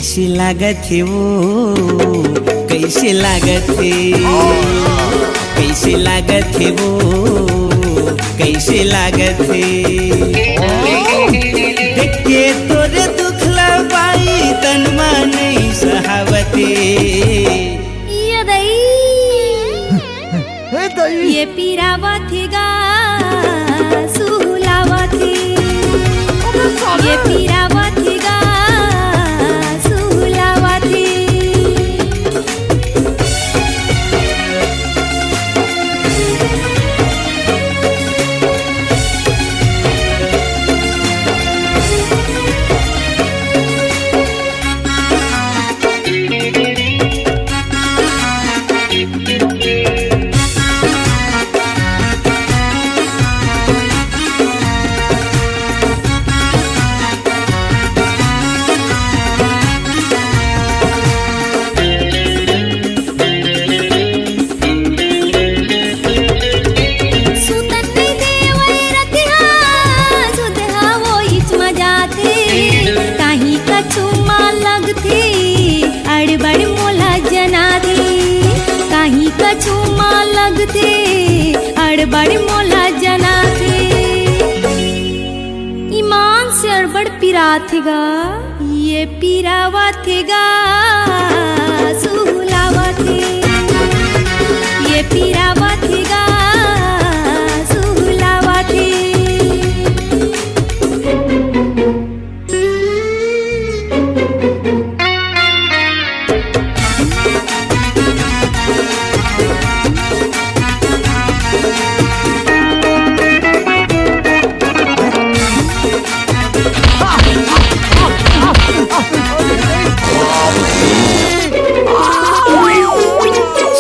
कैसे लागत है वो, कैसे लागत है, कैसे लागत है वो, कैसे लागत है। देख के तोरे दुखला बाई तनमा नहीं सहावते। ये पीरावथेगा सुहुलावथे, ये पीरावथेगा सुहुलावथे। अड़बड़ मोला जना थे, ईमान से अड़बड़ पीरा थेगा। ये पीरावा थेगा सुहुलावा थे, ये पीरावा थेगा सुहुलावा थे।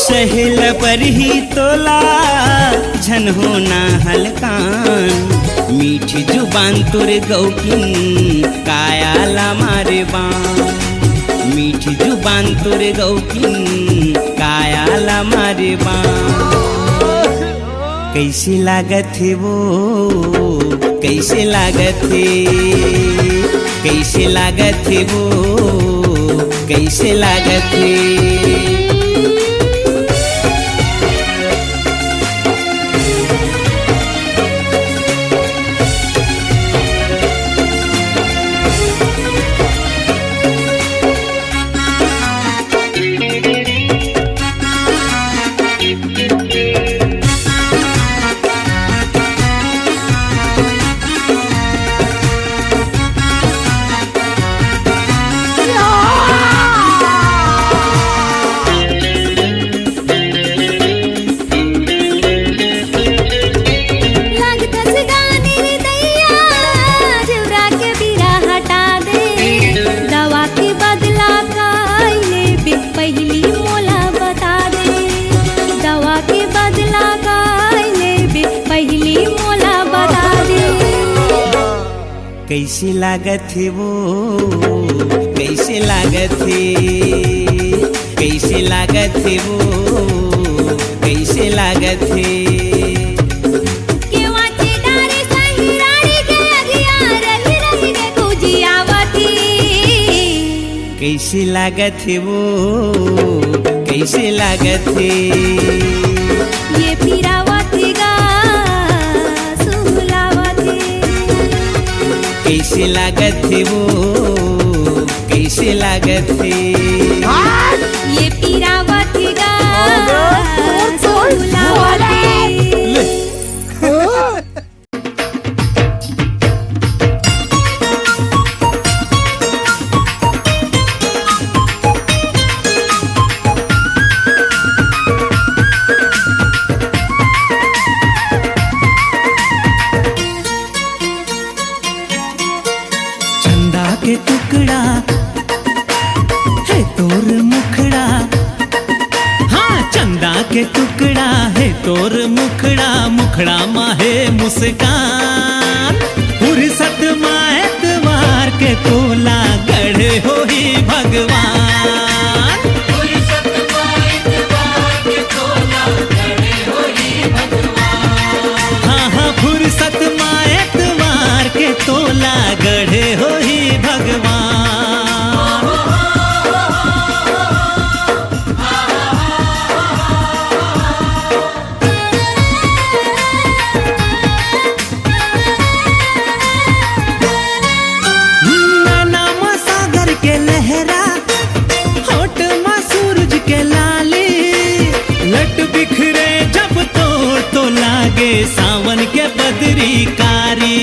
सहेल पर ही तोला झन होना हलकान, मीठ जुबान तुर गौकिन कायाला मारे बान, मीठ जुबान तुर गौकिन कायाला मारे बान। कैसे लागत है वो, कैसे लागत है, कैसे लागत है वो, कैसे लागत है। कैसे लागत है वो, कैसे लागत है, कैसे लागत है वो, कैसे लागत है। कैसे लागत है वो, कैसे लागत है। ये पीरावा थेगा सुहुलावा थे, कैसे लागत है वो, कैसे लागत है। ये पीरावा थेगा सुहुलावा थे। के टुकड़ा है तोर मुखड़ा, हाँ चंदा के टुकड़ा है तोर मुखड़ा, मुखड़ा माहे मुस्कान। फुर्सत माएतवार के तोला गढ़े हो ही भगवान, फुर्सत माएतवार के तोला गढ़े हो ही भगवान। हाँ हाँ फुर्सत माएतवार के तोला गढ़े हो ही भगवान। के लाली लट बिखरे जब तोर तो लागे सावन के बदरी कारी।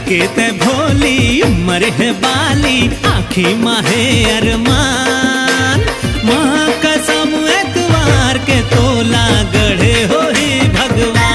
के ते भोली उम्र है बाली आँखी माहे अरमान माँ कसम एतवार के तोला गढ़े हो ही भगवान।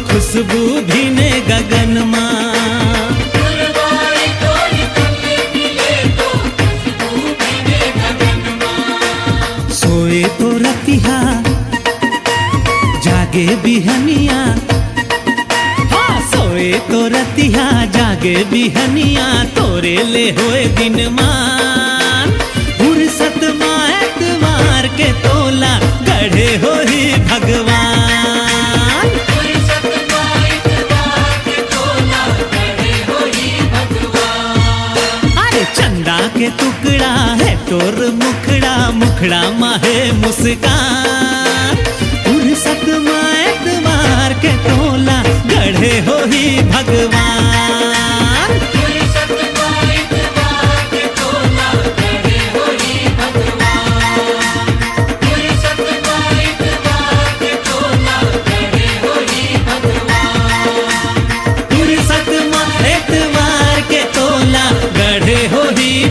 खुशबू भी ने गगन माँ सोए तो रतिहा जागे बिहनिया। हाँ सोए तो रतिहा जागे बिहनिया तोरे ले होए दिन मान। फुर्सत माँ एतवार के तोला गढ़े हो ही भगवान। चंदा के टुकड़ा है तोर मुखड़ा मुखड़ा माहे मुस्कान। फुर्सत माँ एतवार के तोला गढ़े हो ही भगवान।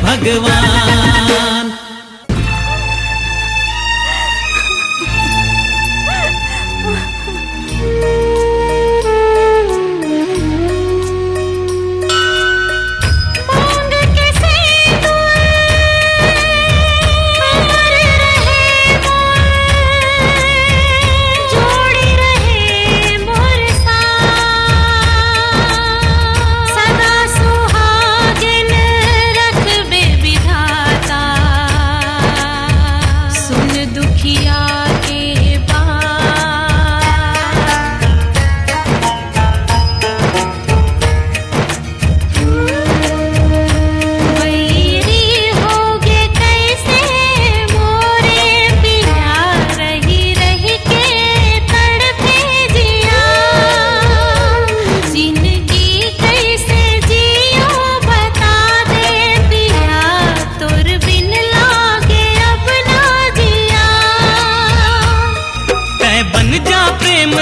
भगवान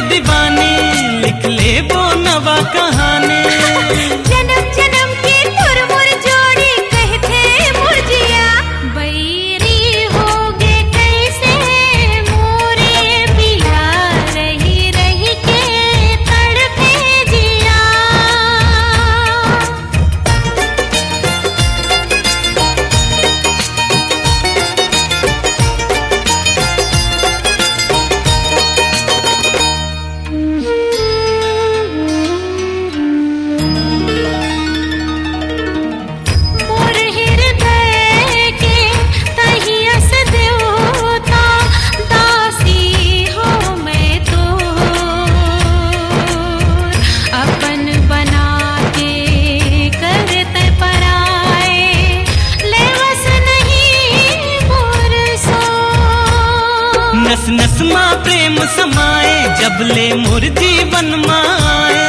दीवानी लिख ले वो नवा कहानी। जन्म जन्म की तुरमुर जोड़ी कहते मुरझिया बैरी होगे कैसे मोरे पिया रही रही के तड़पे जिया। नस नस माँ प्रेम समाए जब ले मोर जीवन माए।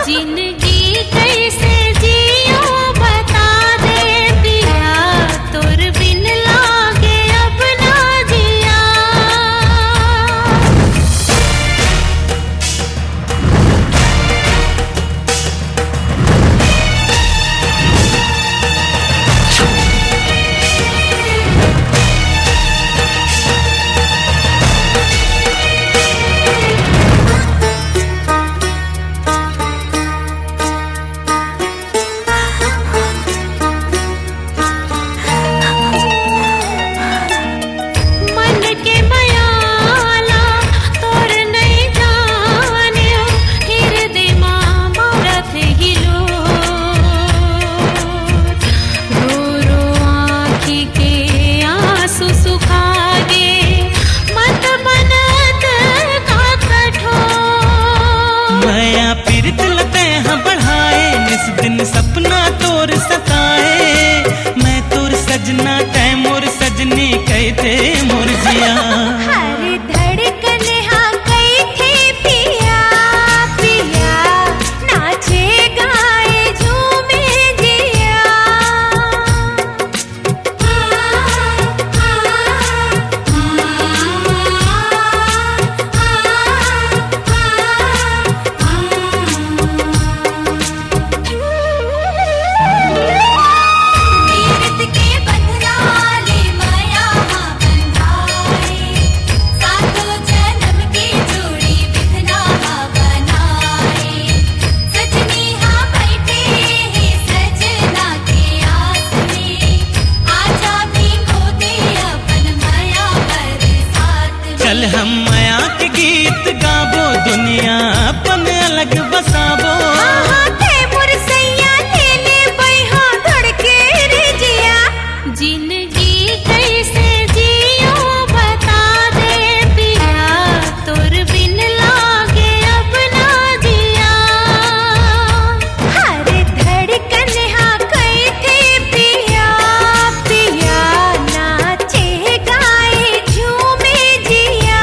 जिंदगी कैसे जियो बता दे पिया तोर बिन लागे अब ना जिया। हम माया के गीत गाबो दुनिया अपन अलग बसाबो जिंदगी कैसे जियो बता दे पिया तोर बिन लागे अब ना जिया हर धड़कन हाँ कहते पिया पिया नाचे गाए झूमे जिया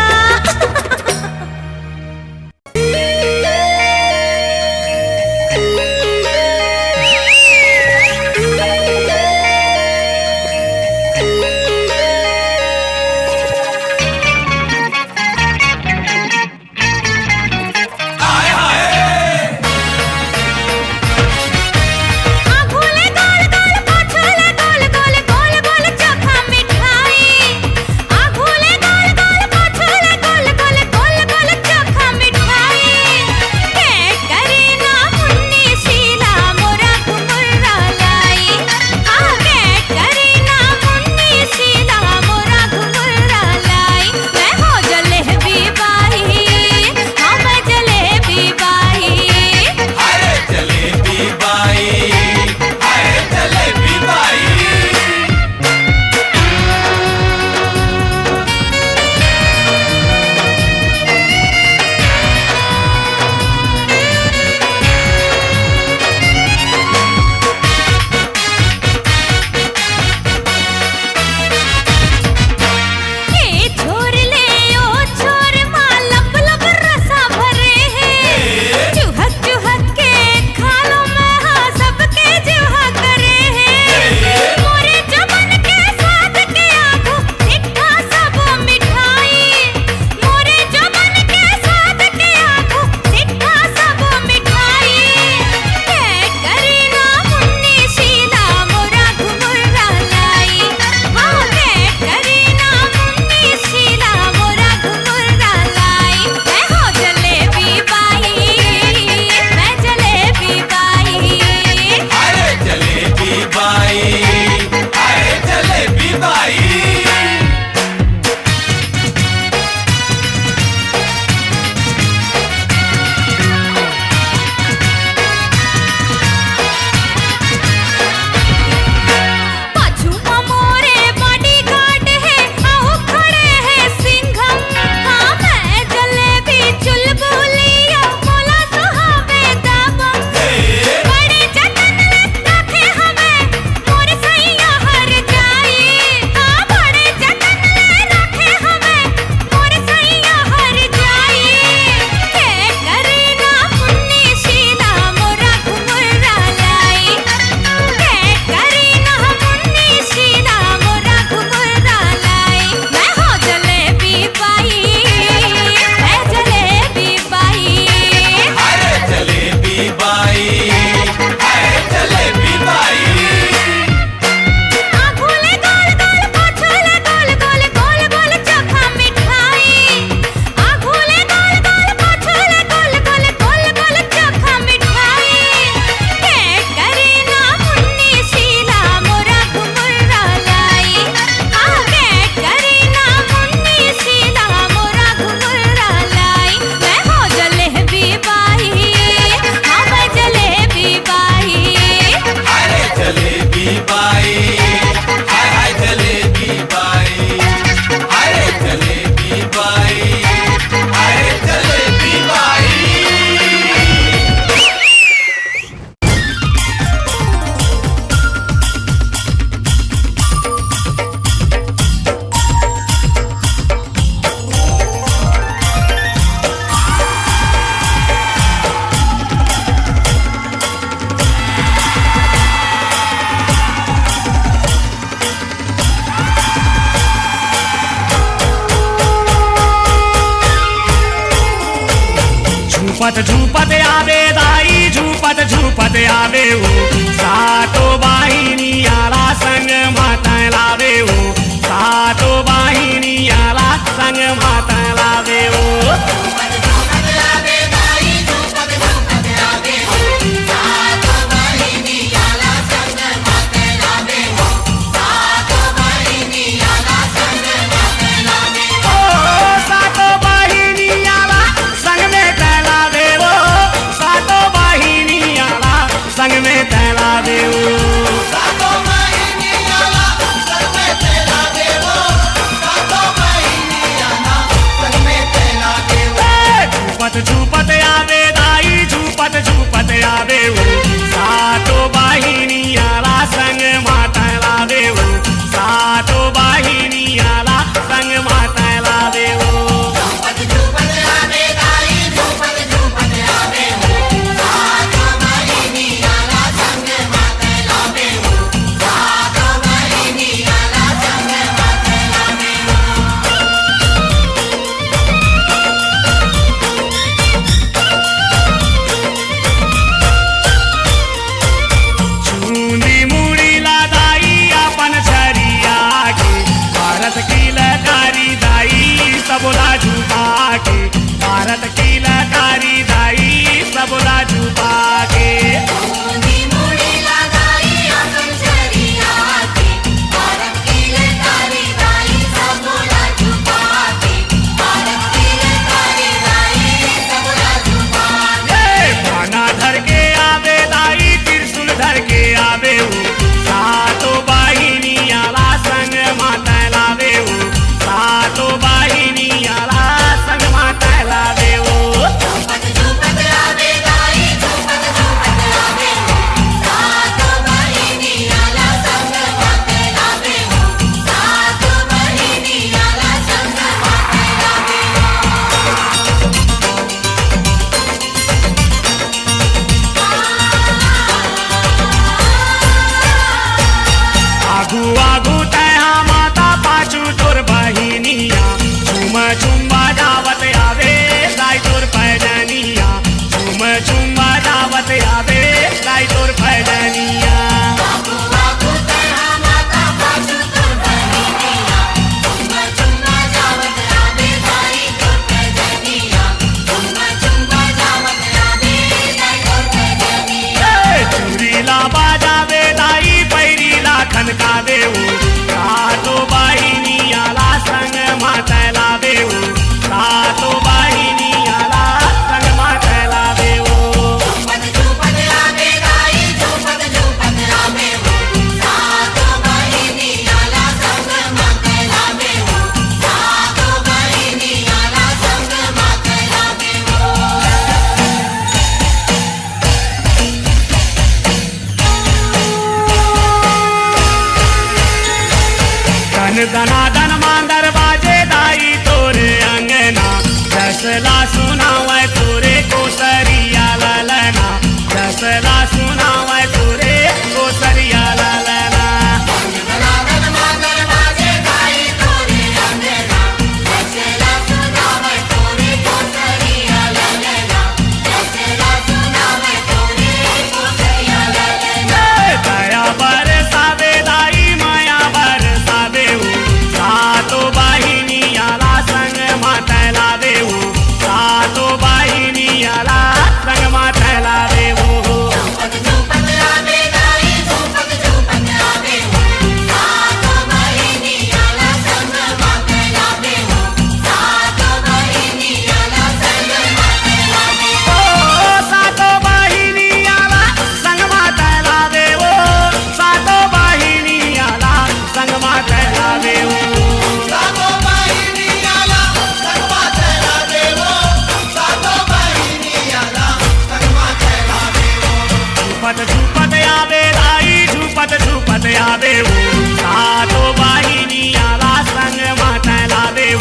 झूपत आवे दाई झूपत आवे ओ सातो वाहिनी आला संग माता लावे ओ सातो वाहिनी आला संग माता लावे ओ सातो धन धनाधन मांदर बाजे दाई तोरे अंगना जसला सुनावै तोरे कोसरिया ललना जसला सुनावै तोरे कोसरिया ललना दया बरसावे दाई माया बरसावे हो सातो बाहिनी आला संग मातला देऊ सातो बाहिनी आला संग मातला देऊ सातो बाहिनी आला संग मातला देऊ सातो बाहिनी आला संग मातला देऊ झुपत झुपत आवे दाई झुपत झुपत आवे हो सातो बाहिनी आला संग मातला देऊ